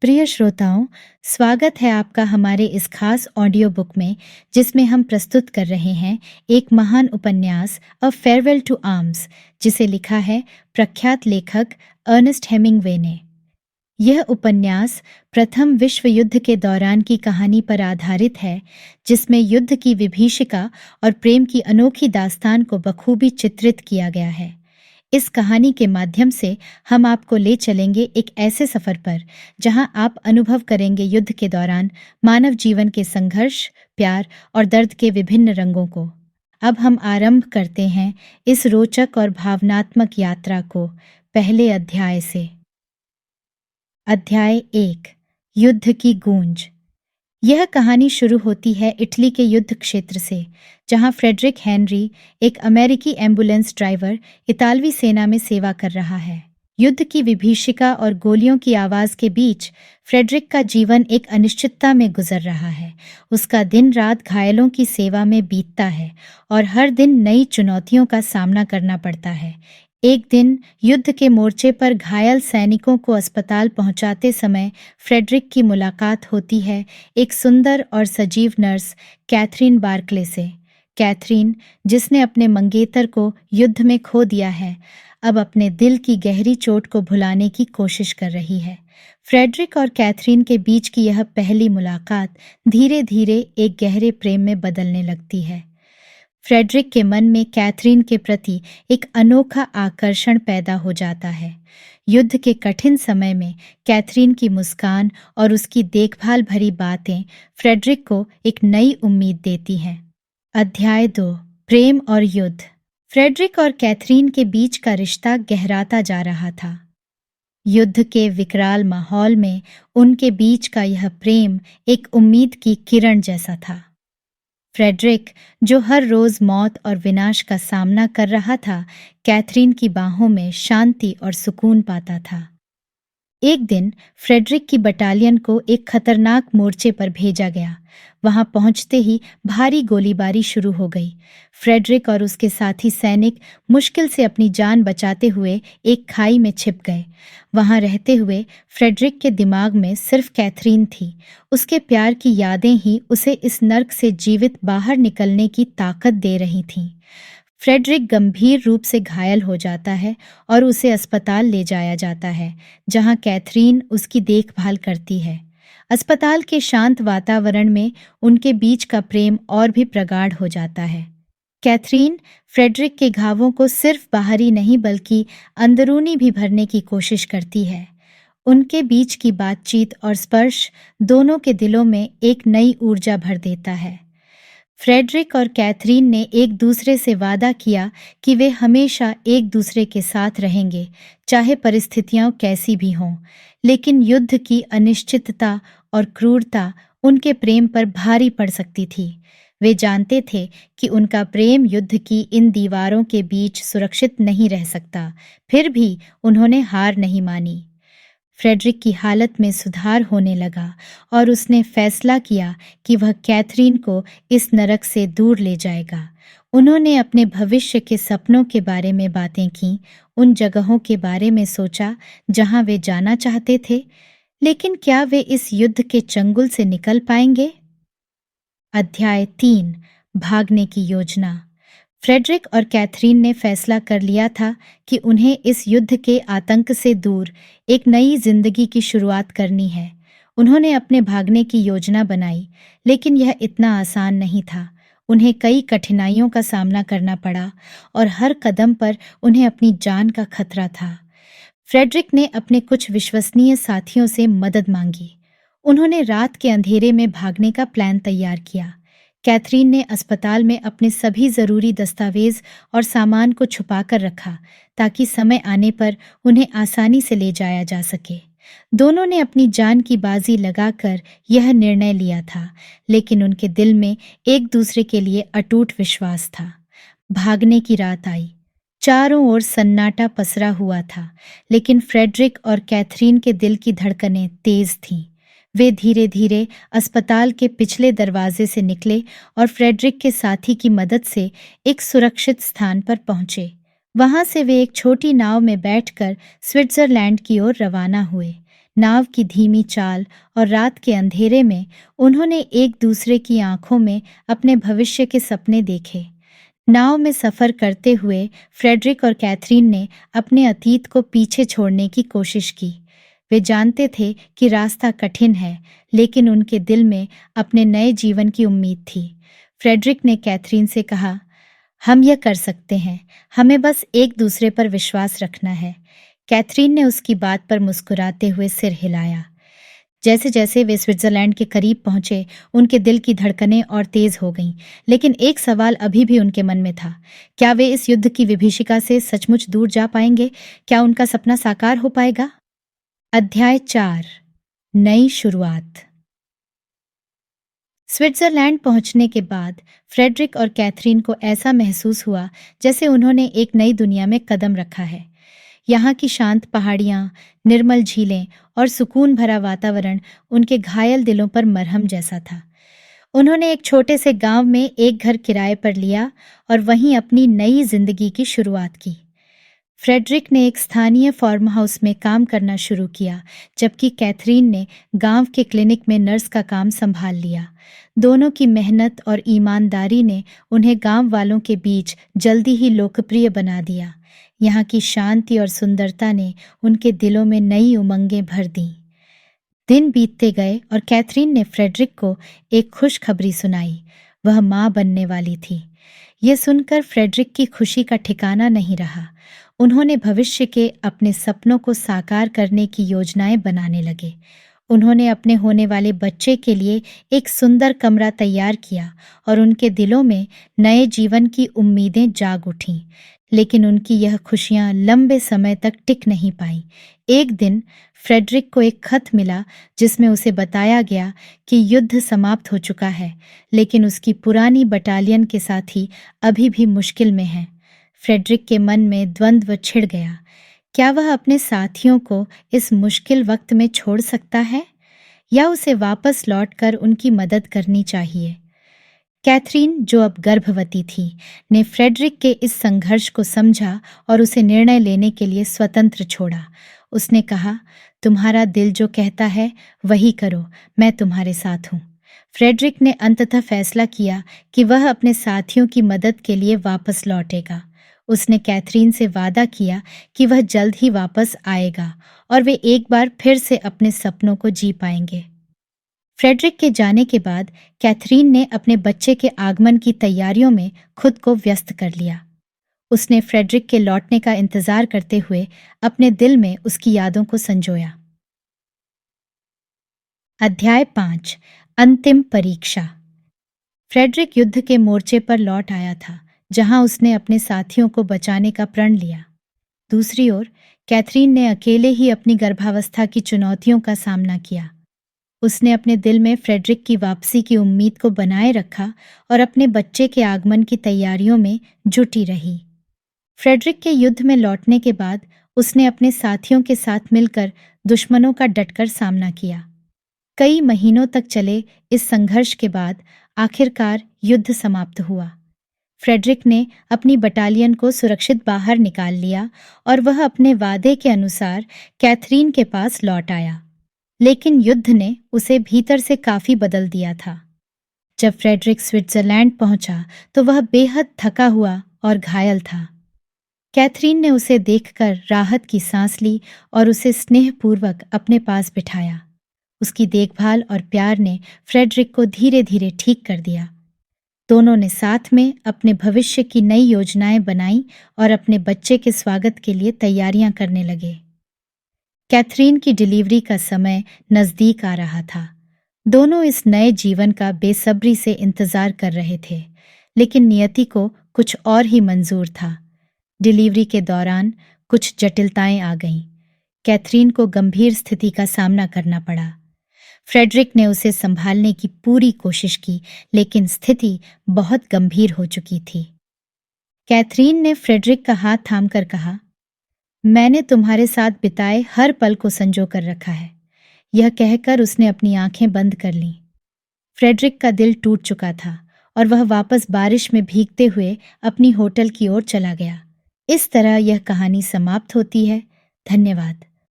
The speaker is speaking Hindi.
प्रिय श्रोताओं, स्वागत है आपका हमारे इस खास ऑडियो बुक में, जिसमें हम प्रस्तुत कर रहे हैं एक महान उपन्यास अ फेयरवेल टू आर्म्स, जिसे लिखा है प्रख्यात लेखक अर्नेस्ट हेमिंग्वे ने। यह उपन्यास प्रथम विश्व युद्ध के दौरान की कहानी पर आधारित है, जिसमें युद्ध की विभीषिका और प्रेम की अनोखी दास्तान को बखूबी चित्रित किया गया है। इस कहानी के माध्यम से हम आपको ले चलेंगे एक ऐसे सफर पर जहां आप अनुभव करेंगे युद्ध के दौरान मानव जीवन के संघर्ष, प्यार और दर्द के विभिन्न रंगों को। अब हम आरंभ करते हैं इस रोचक और भावनात्मक यात्रा को पहले अध्याय से। अध्याय 1, युद्ध की गूंज। यह कहानी शुरू होती है इटली के युद्ध क्षेत्र से, जहां फ्रेडरिक हेनरी, एक अमेरिकी एम्बुलेंस ड्राइवर, इतालवी सेना में सेवा कर रहा है। युद्ध की विभीषिका और गोलियों की आवाज के बीच फ्रेडरिक का जीवन एक अनिश्चितता में गुजर रहा है। उसका दिन रात घायलों की सेवा में बीतता है और हर दिन नई चुनौतियों का सामना करना पड़ता है। एक दिन युद्ध के मोर्चे पर घायल सैनिकों को अस्पताल पहुंचाते समय फ्रेडरिक की मुलाकात होती है एक सुंदर और सजीव नर्स कैथरीन बार्कले से। कैथरीन, जिसने अपने मंगेतर को युद्ध में खो दिया है, अब अपने दिल की गहरी चोट को भुलाने की कोशिश कर रही है। फ्रेडरिक और कैथरीन के बीच की यह पहली मुलाकात धीरे धीरे एक गहरे प्रेम में बदलने लगती है। फ्रेडरिक के मन में कैथरीन के प्रति एक अनोखा आकर्षण पैदा हो जाता है। युद्ध के कठिन समय में कैथरीन की मुस्कान और उसकी देखभाल भरी बातें फ्रेडरिक को एक नई उम्मीद देती हैं। अध्याय 2, प्रेम और युद्ध। फ्रेडरिक और कैथरीन के बीच का रिश्ता गहराता जा रहा था। युद्ध के विकराल माहौल में उनके बीच का यह प्रेम एक उम्मीद की किरण जैसा था। फ्रेडरिक, जो हर रोज मौत और विनाश का सामना कर रहा था, कैथरीन की बाहों में शांति और सुकून पाता था। एक दिन फ्रेडरिक की बटालियन को एक खतरनाक मोर्चे पर भेजा गया। वहां पहुंचते ही भारी गोलीबारी शुरू हो गई। फ्रेडरिक और उसके साथी सैनिक मुश्किल से अपनी जान बचाते हुए एक खाई में छिप गए। वहां रहते हुए फ्रेडरिक के दिमाग में सिर्फ कैथरीन थी। उसके प्यार की यादें ही उसे इस नर्क से जीवित बाहर निकलने की ताकत दे रही थीं। फ्रेडरिक गंभीर रूप से घायल हो जाता है और उसे अस्पताल ले जाया जाता है, जहां कैथरीन उसकी देखभाल करती है। अस्पताल के शांत वातावरण में उनके बीच का प्रेम और भी प्रगाढ़ हो जाता है। कैथरीन फ्रेडरिक के घावों को सिर्फ बाहरी नहीं बल्कि अंदरूनी भी भरने की कोशिश करती है। उनके बीच की बातचीत और स्पर्श दोनों के दिलों में एक नई ऊर्जा भर देता है। फ्रेडरिक और कैथरीन ने एक दूसरे से वादा किया कि वे हमेशा एक दूसरे के साथ रहेंगे, चाहे परिस्थितियां कैसी भी हों। लेकिन युद्ध की अनिश्चितता और क्रूरता उनके प्रेम पर भारी पड़ सकती थी। वे जानते थे कि उनका प्रेम युद्ध की इन दीवारों के बीच सुरक्षित नहीं रह सकता, फिर भी उन्होंने हार नहीं मानी। फ्रेडरिक की हालत में सुधार होने लगा और उसने फैसला किया कि वह कैथरीन को इस नरक से दूर ले जाएगा। उन्होंने अपने भविष्य के सपनों के बारे में बातें की, उन जगहों के बारे में सोचा जहां वे जाना चाहते थे, लेकिन क्या वे इस युद्ध के चंगुल से निकल पाएंगे? अध्याय 3, भागने की योजना। फ्रेडरिक और कैथरीन ने फैसला कर लिया था कि उन्हें इस युद्ध के आतंक से दूर एक नई जिंदगी की शुरुआत करनी है। उन्होंने अपने भागने की योजना बनाई, लेकिन यह इतना आसान नहीं था। उन्हें कई कठिनाइयों का सामना करना पड़ा और हर कदम पर उन्हें अपनी जान का खतरा था। फ्रेडरिक ने अपने कुछ विश्वसनीय साथियों से मदद मांगी। उन्होंने रात के अंधेरे में भागने का प्लान तैयार किया। कैथरीन ने अस्पताल में अपने सभी जरूरी दस्तावेज और सामान को छुपाकर रखा, ताकि समय आने पर उन्हें आसानी से ले जाया जा सके। दोनों ने अपनी जान की बाजी लगाकर यह निर्णय लिया था, लेकिन उनके दिल में एक दूसरे के लिए अटूट विश्वास था। भागने की रात आई। चारों ओर सन्नाटा पसरा हुआ था, लेकिन फ्रेडरिक और कैथरीन के दिल की धड़कनें तेज थीं। वे धीरे धीरे अस्पताल के पिछले दरवाजे से निकले और फ्रेडरिक के साथी की मदद से एक सुरक्षित स्थान पर पहुंचे। वहां से वे एक छोटी नाव में बैठकर स्विट्जरलैंड की ओर रवाना हुए। नाव की धीमी चाल और रात के अंधेरे में उन्होंने एक दूसरे की आंखों में अपने भविष्य के सपने देखे। नाव में सफ़र करते हुए फ्रेडरिक और कैथरीन ने अपने अतीत को पीछे छोड़ने की कोशिश की। वे जानते थे कि रास्ता कठिन है, लेकिन उनके दिल में अपने नए जीवन की उम्मीद थी। फ्रेडरिक ने कैथरीन से कहा, हम यह कर सकते हैं, हमें बस एक दूसरे पर विश्वास रखना है। कैथरीन ने उसकी बात पर मुस्कुराते हुए सिर हिलाया। जैसे जैसे वे स्विट्जरलैंड के करीब पहुंचे, उनके दिल की धड़कनें और तेज हो गईं। लेकिन एक सवाल अभी भी उनके मन में था, क्या वे इस युद्ध की विभीषिका से सचमुच दूर जा पाएंगे? क्या उनका सपना साकार हो पाएगा? अध्याय 4, नई शुरुआत। स्विट्जरलैंड पहुंचने के बाद फ्रेडरिक और कैथरीन को ऐसा महसूस हुआ जैसे उन्होंने एक नई दुनिया में कदम रखा है। यहाँ की शांत पहाड़ियाँ, निर्मल झीलें और सुकून भरा वातावरण उनके घायल दिलों पर मरहम जैसा था। उन्होंने एक छोटे से गांव में एक घर किराए पर लिया और वहीं अपनी नई जिंदगी की शुरुआत की। फ्रेडरिक ने एक स्थानीय फार्म हाउस में काम करना शुरू किया, जबकि कैथरीन ने गांव के क्लिनिक में नर्स का काम संभाल लिया। दोनों की मेहनत और ईमानदारी ने उन्हें गांव वालों के बीच जल्दी ही लोकप्रिय बना दिया। यहाँ की शांति और सुंदरता ने उनके दिलों में नई उमंगें भर दीं। दिन बीतते गए और कैथरीन ने फ्रेडरिक को एक खुशखबरी सुनाई। वह माँ बनने वाली थी। यह सुनकर फ्रेडरिक की खुशी का ठिकाना नहीं रहा। उन्होंने भविष्य के अपने सपनों को साकार करने की योजनाएं बनाने लगे। उन्होंने अपने होने वाले बच्चे के लिए एक सुंदर कमरा तैयार किया और उनके दिलों में नए जीवन की उम्मीदें जाग उठीं। लेकिन उनकी यह खुशियां लंबे समय तक टिक नहीं पाईं। एक दिन फ्रेडरिक को एक खत मिला जिसमें उसे बताया गया कि युद्ध समाप्त हो चुका है, लेकिन उसकी पुरानी बटालियन के साथी अभी भी मुश्किल में हैं। फ्रेडरिक के मन में द्वंद्व छिड़ गया। क्या वह अपने साथियों को इस मुश्किल वक्त में छोड़ सकता है या उसे वापस लौटकर उनकी मदद करनी चाहिए? कैथरीन, जो अब गर्भवती थी, ने फ्रेडरिक के इस संघर्ष को समझा और उसे निर्णय लेने के लिए स्वतंत्र छोड़ा। उसने कहा, तुम्हारा दिल जो कहता है वही करो, मैं तुम्हारे साथ हूँ। फ्रेडरिक ने अंततः फैसला किया कि वह अपने साथियों की मदद के लिए वापस लौटेगा। उसने कैथरीन से वादा किया कि वह जल्द ही वापस आएगा और वे एक बार फिर से अपने सपनों को जी पाएंगे। फ्रेडरिक के जाने के बाद कैथरीन ने अपने बच्चे के आगमन की तैयारियों में खुद को व्यस्त कर लिया। उसने फ्रेडरिक के लौटने का इंतजार करते हुए अपने दिल में उसकी यादों को संजोया। अध्याय 5, अंतिम परीक्षा। फ्रेडरिक युद्ध के मोर्चे पर लौट आया था, जहां उसने अपने साथियों को बचाने का प्रण लिया। दूसरी ओर कैथरीन ने अकेले ही अपनी गर्भावस्था की चुनौतियों का सामना किया। उसने अपने दिल में फ्रेडरिक की वापसी की उम्मीद को बनाए रखा और अपने बच्चे के आगमन की तैयारियों में जुटी रही। फ्रेडरिक के युद्ध में लौटने के बाद उसने अपने साथियों के साथ मिलकर दुश्मनों का डटकर सामना किया। कई महीनों तक चले इस संघर्ष के बाद आखिरकार युद्ध समाप्त हुआ। फ्रेडरिक ने अपनी बटालियन को सुरक्षित बाहर निकाल लिया और वह अपने वादे के अनुसार कैथरीन के पास लौट आया। लेकिन युद्ध ने उसे भीतर से काफी बदल दिया था। जब फ्रेडरिक स्विट्जरलैंड पहुंचा तो वह बेहद थका हुआ और घायल था। कैथरीन ने उसे देखकर राहत की सांस ली और उसे स्नेहपूर्वक अपने पास बिठाया। उसकी देखभाल और प्यार ने फ्रेडरिक को धीरे धीरे ठीक कर दिया। दोनों ने साथ में अपने भविष्य की नई योजनाएं बनाई और अपने बच्चे के स्वागत के लिए तैयारियां करने लगे। कैथरीन की डिलीवरी का समय नजदीक आ रहा था। दोनों इस नए जीवन का बेसब्री से इंतजार कर रहे थे, लेकिन नियति को कुछ और ही मंजूर था। डिलीवरी के दौरान कुछ जटिलताएं आ गईं। कैथरीन को गंभीर स्थिति का सामना करना पड़ा। फ्रेडरिक ने उसे संभालने की पूरी कोशिश की, लेकिन स्थिति बहुत गंभीर हो चुकी थी। कैथरीन ने फ्रेडरिक का हाथ थामकर कहा, मैंने तुम्हारे साथ बिताए हर पल को संजो कर रखा है। यह कहकर उसने अपनी आंखें बंद कर लीं। फ्रेडरिक का दिल टूट चुका था और वह वापस बारिश में भीगते हुए अपनी होटल की ओर चला गया। इस तरह यह कहानी समाप्त होती है। धन्यवाद।